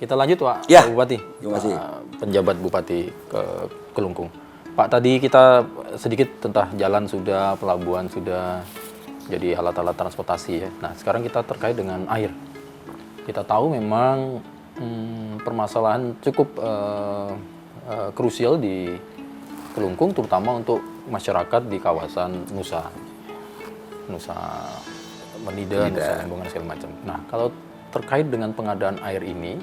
Kita lanjut Pak, Ya, Pak Bupati. terima kasih. Penjabat Bupati ke Kelungkung. Pak, tadi kita sedikit tentang jalan sudah, pelabuhan sudah, jadi alat-alat transportasi ya. Nah, sekarang kita terkait dengan air. Kita tahu memang permasalahan cukup krusial di Kelungkung, terutama untuk masyarakat di kawasan Nusa Penida, Nusa Lembongan segala macam. Nah, kalau terkait dengan pengadaan air ini,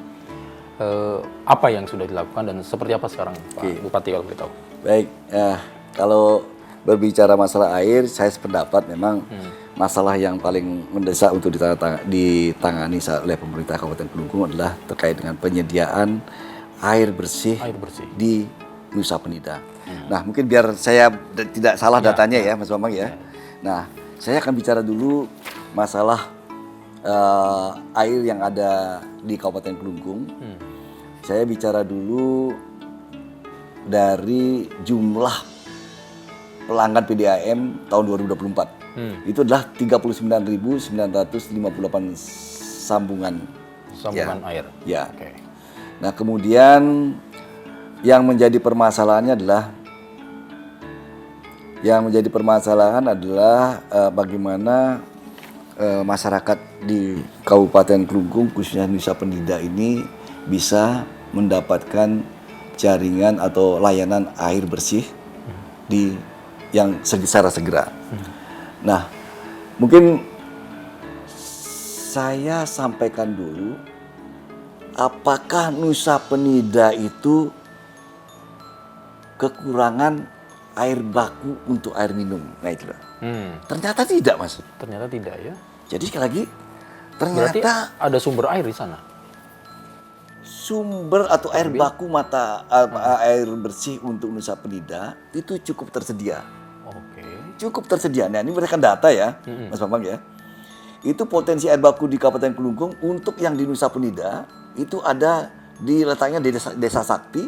apa yang sudah dilakukan dan seperti apa sekarang Pak Bupati kalau boleh tahu? Baik, kalau berbicara masalah air, saya sependapat memang masalah yang paling mendesak untuk ditangani oleh pemerintah Kabupaten Kelungkung adalah terkait dengan penyediaan air bersih di Nusa Penida. Nah, mungkin biar saya tidak salah datanya ya, Mas Bambang ya. Nah, saya akan bicara dulu masalah air yang ada di Kabupaten Kelungkung. Saya bicara dulu dari jumlah pelanggan PDAM tahun 2024. Itu adalah 39.958 sambungan air. Ya. Okay. Nah, kemudian yang menjadi permasalahan adalah bagaimana masyarakat di Kabupaten Kelungkung khususnya Nusa Penida ini bisa mendapatkan jaringan atau layanan air bersih secara segera. Nah, mungkin saya sampaikan dulu, apakah Nusa Penida itu kekurangan air baku untuk air minum? Nah, itulah. Ternyata tidak, Mas. Ternyata tidak ya. Jadi sekali lagi, Berarti ternyata ada sumber air di sana. Sumber atau air baku air bersih untuk Nusa Penida itu cukup tersedia. Oke. Cukup tersedia. Nah, ini berdasarkan data ya, Mas Bambang ya. Itu potensi air baku di Kabupaten Kelungkung untuk yang di Nusa Penida itu ada letaknya di Desa Sakti.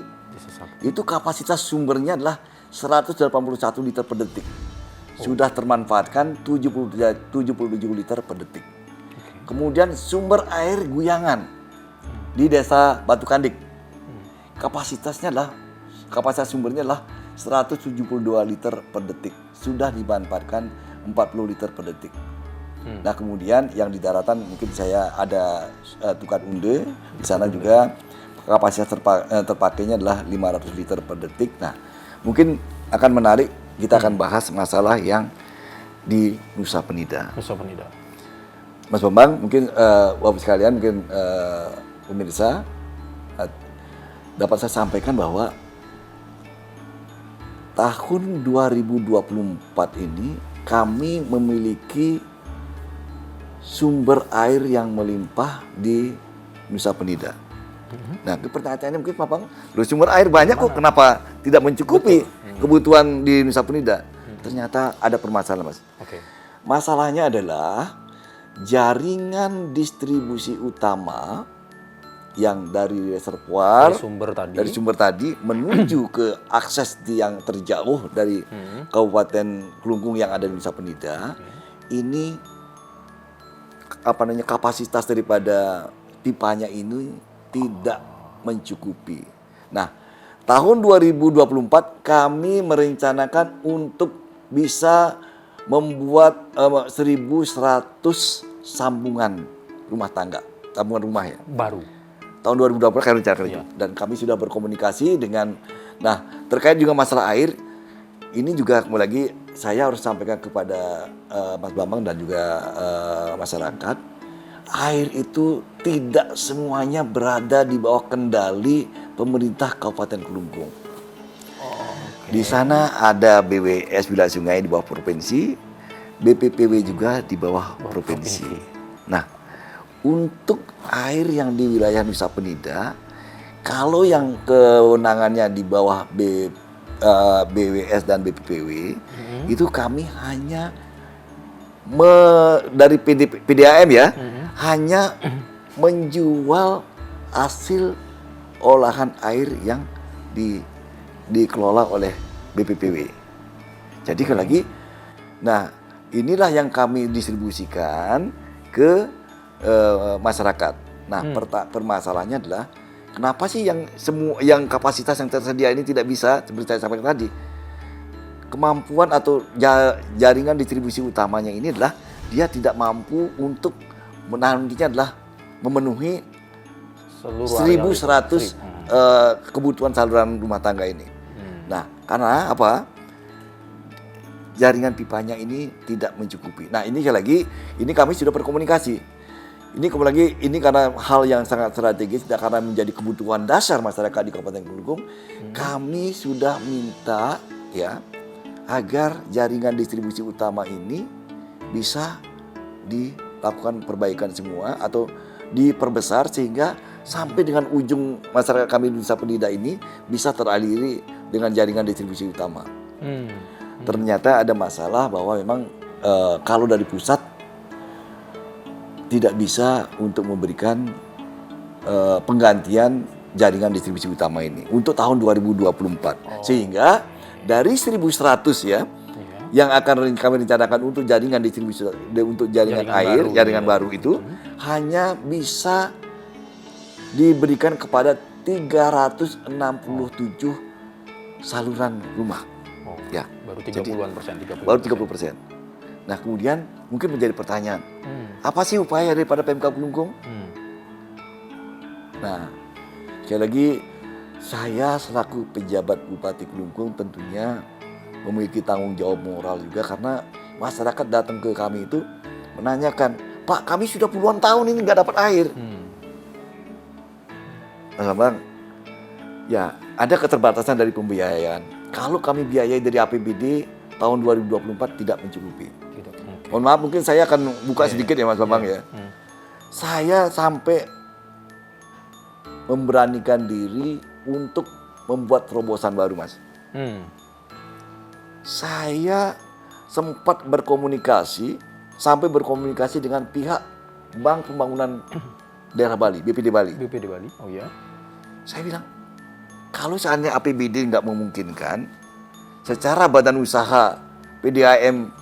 Itu kapasitas sumbernya adalah 181 liter per detik. Sudah termanfaatkan 77 liter per detik. Kemudian sumber air Guyangan di Desa Batu Kandik. Kapasitas sumbernya adalah 172 liter per detik. Sudah dimanfaatkan 40 liter per detik. Nah, kemudian yang di daratan mungkin saya ada Tukat Unde. Di sana juga kapasitas terpakainya adalah 500 liter per detik. Nah, mungkin akan menarik kita akan bahas masalah yang di Nusa Penida. Mas Bambang, mungkin Bapak sekalian, mungkin pemirsa, dapat saya sampaikan bahwa tahun 2024 ini kami memiliki sumber air yang melimpah di Nusa Penida. Nah, pertanyaannya mungkin Pak Bang, sumber air banyak kok, kenapa tidak mencukupi kebutuhan di Nusa Penida? Ternyata ada permasalahan, Mas. Masalahnya adalah jaringan distribusi utama yang dari reservoir dari sumber tadi menuju ke akses yang terjauh dari Kabupaten Kelungkung yang ada di Nusa Penida. Ini kapasitas daripada pipanya ini tidak mencukupi. Nah, tahun 2024 kami merencanakan untuk bisa membuat 1.100 sambungan rumah tangga, sambungan rumah ya. Baru. Tahun 2024 kami rencanakan itu. Dan kami sudah berkomunikasi dengan, nah terkait juga masalah air, ini juga kembali lagi saya harus sampaikan kepada Mas Bambang dan juga masyarakat, air itu tidak semuanya berada di bawah kendali pemerintah Kabupaten Kelungkung. Di sana ada BWS Wilayah Sungai di bawah provinsi, BPPW juga di bawah provinsi. Nah, untuk air yang di wilayah Nusa Penida, kalau yang kewenangannya di bawah BWS dan BPPW, itu kami hanya dari PDAM ya, hanya menjual hasil olahan air yang dikelola oleh BPPW. Jadi sekali lagi, nah inilah yang kami distribusikan ke masyarakat. Nah, permasalahannya adalah kenapa sih yang kapasitas yang tersedia ini tidak bisa, seperti saya sampaikan tadi, kemampuan atau jaringan distribusi utamanya ini adalah dia tidak mampu untuk nantinya adalah memenuhi Seluruh 1.100 kebutuhan saluran rumah tangga ini. Nah, karena apa? Jaringan pipanya ini tidak mencukupi. Nah, ini sekali lagi, ini kami sudah berkomunikasi. Ini kembali lagi, ini karena hal yang sangat strategis, dan karena menjadi kebutuhan dasar masyarakat di Kabupaten Kelungkung, kami sudah minta ya agar jaringan distribusi utama ini bisa dilakukan perbaikan semua atau diperbesar sehingga sampai dengan ujung masyarakat kami di Desa Penida ini bisa teraliri dengan jaringan distribusi utama. Ternyata ada masalah bahwa memang kalau dari pusat tidak bisa untuk memberikan penggantian jaringan distribusi utama ini untuk tahun 2024. Sehingga dari 1.100 ya yang akan kami rencanakan untuk jaringan distribusi untuk jaringan air, jaringan baru itu hanya bisa diberikan kepada 367 saluran rumah. Ya, Baru 30%. baru 30%. Nah, kemudian mungkin menjadi pertanyaan, apa sih upaya daripada Pemkab Kelungkung? Nah, sekali lagi saya selaku pejabat Bupati Kelungkung tentunya memiliki tanggung jawab moral juga karena masyarakat datang ke kami itu menanyakan, Pak, kami sudah puluhan tahun ini nggak dapat air. Nah, Bang, ya ada keterbatasan dari pembiayaan. Kalau kami biayai dari APBD tahun 2024 tidak mencukupi. Mohon maaf, mungkin saya akan buka sedikit ya Mas Bambang ya. Saya sampai memberanikan diri untuk membuat terobosan baru, Mas. Saya sempat sampai berkomunikasi dengan pihak Bank Pembangunan Daerah Bali, BPD Bali. BPD Bali, oh ya. Saya bilang, kalau seandainya APBD nggak memungkinkan, secara badan usaha PDAM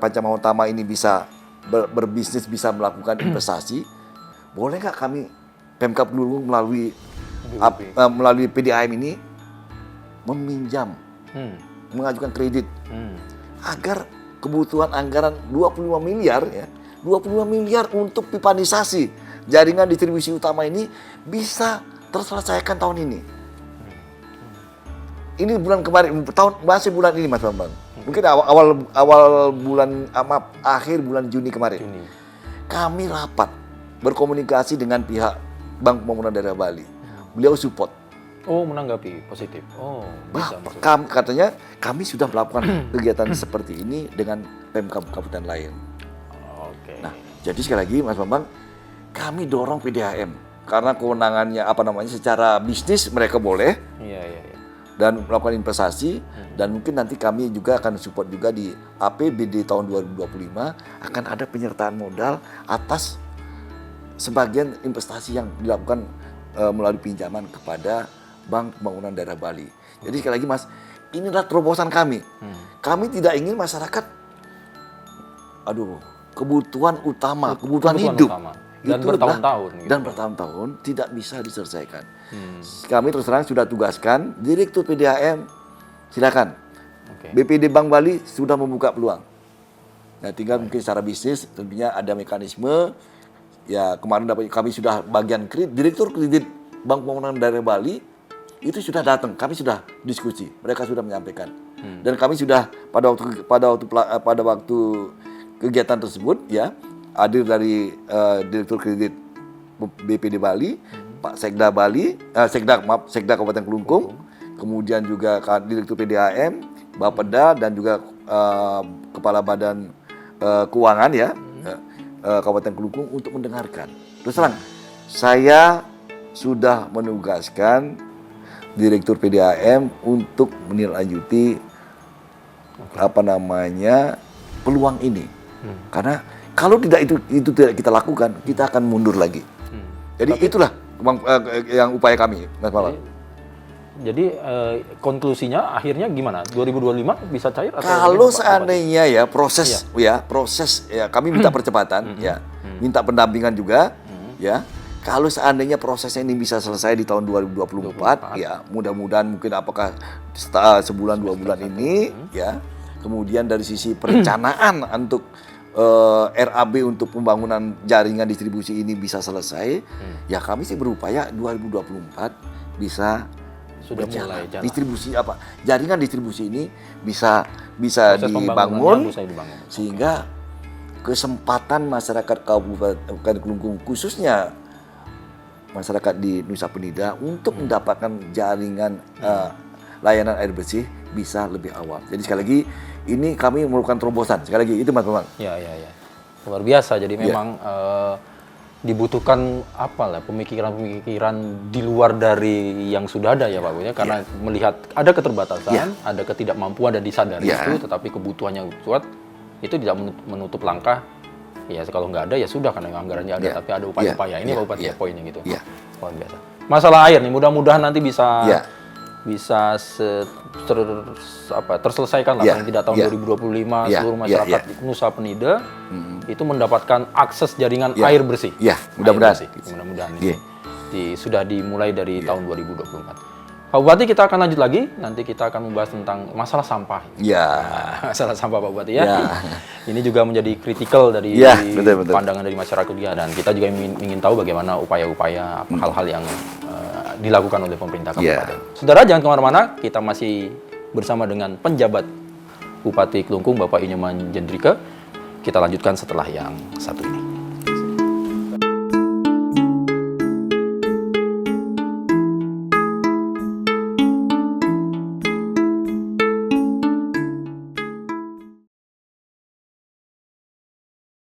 Pancamama Utama ini bisa berbisnis, bisa melakukan investasi, boleh nggak kami Pemkab Kelungkung melalui PDAM ini meminjam, mengajukan kredit agar kebutuhan anggaran 25 miliar ya, 25 miliar untuk pipanisasi jaringan distribusi utama ini bisa terselesaikan tahun ini. Ini bulan kemarin, masih bulan ini Mas Bambang. Mungkin awal bulan, akhir bulan Juni kemarin. Kami rapat berkomunikasi dengan pihak Bank Pembangunan Daerah Bali. Beliau support. Oh, menanggapi positif. Oh, bisa. Katanya kami sudah melakukan kegiatan seperti ini dengan Pemkab kabupaten lain. Oke. Nah, jadi sekali lagi Mas Bambang, kami dorong PDAM karena kewenangannya secara bisnis mereka boleh. Iya. Dan melakukan investasi dan mungkin nanti kami juga akan support juga di APBD tahun 2025 akan ada penyertaan modal atas sebagian investasi yang dilakukan melalui pinjaman kepada Bank Pembangunan Daerah Bali. Jadi sekali lagi Mas, inilah terobosan kami. Kami tidak ingin masyarakat kebutuhan utama, kebutuhan hidup utama. Dan bertahun-tahun gitu. Dan bertahun-tahun tidak bisa diselesaikan. Kami terus terang sudah tugaskan Direktur PDAM, silakan. BPD Bank Bali sudah membuka peluang. Nah, tinggal mungkin secara bisnis tentunya ada mekanisme. Ya, kemarin kami sudah bagian Direktur Kredit Bank Pembangunan Daerah Bali itu sudah datang. Kami sudah diskusi. Mereka sudah menyampaikan. Dan kami sudah pada waktu kegiatan tersebut ya hadir dari Direktur Kredit BPD Bali, Pak Sekda Sekda Kabupaten Kelungkung, kemudian juga Direktur PDAM, Bapeda dan juga Kepala Badan Keuangan ya Kabupaten Kelungkung untuk mendengarkan. Terus terang, saya sudah menugaskan Direktur PDAM untuk menindaklanjuti peluang ini, karena kalau tidak itu tidak kita lakukan, kita akan mundur lagi. Jadi itulah yang upaya kami, Mas Bambang. Jadi konklusinya akhirnya gimana? 2025 bisa cair atau kalau seandainya proses kami minta percepatan minta pendampingan juga ya. Kalau seandainya prosesnya ini bisa selesai di tahun 2024, ya mudah-mudahan mungkin apakah sebulan 2 bulan ini, ya. Kemudian dari sisi perencanaan untuk RAB untuk pembangunan jaringan distribusi ini bisa selesai, ya kami sih berupaya 2024 bisa Sudah mulai jalan. distribusi jaringan distribusi ini bisa Proses dibangun pembangunannya bisa dibangun. sehingga kesempatan masyarakat Kabupaten Kelungkung khususnya masyarakat di Nusa Penida untuk mendapatkan jaringan layanan air bersih bisa lebih awal. Jadi sekali lagi ini kami memerlukan terobosan. Sekali lagi itu Mas Bambang. Ya. Luar biasa. Jadi memang dibutuhkan pemikiran-pemikiran di luar dari yang sudah ada ya Pak Bu ya, karena melihat ada keterbatasan, ada ketidakmampuan dan disadari itu, tetapi kebutuhannya kuat, itu tidak menutup langkah. Ya kalau nggak ada ya sudah, karena anggarannya ada, tapi ada upaya-upaya. Ini Pak Bupati poinnya gitu. Luar biasa. Masalah air nih, mudah-mudahan nanti bisa terselesaikan lah paling tidak tahun 2025 seluruh masyarakat Nusa Penida itu mendapatkan akses jaringan air bersih. Mudah-mudahan. Mudah-mudahan ini sudah dimulai dari tahun 2024. Pak Bupati, kita akan lanjut lagi. Nanti kita akan membahas tentang masalah sampah. Masalah sampah Pak Bupati ya. Ini juga menjadi kritikal dari betul. pandangan dari masyarakat juga, dan kita juga ingin tahu bagaimana upaya-upaya hal-hal yang dilakukan oleh pemerintah kabupaten. Saudara, jangan kemana-mana, kita masih bersama dengan penjabat Bupati Kelungkung, Bapak Inyoman Jendrika. Kita lanjutkan setelah yang satu ini.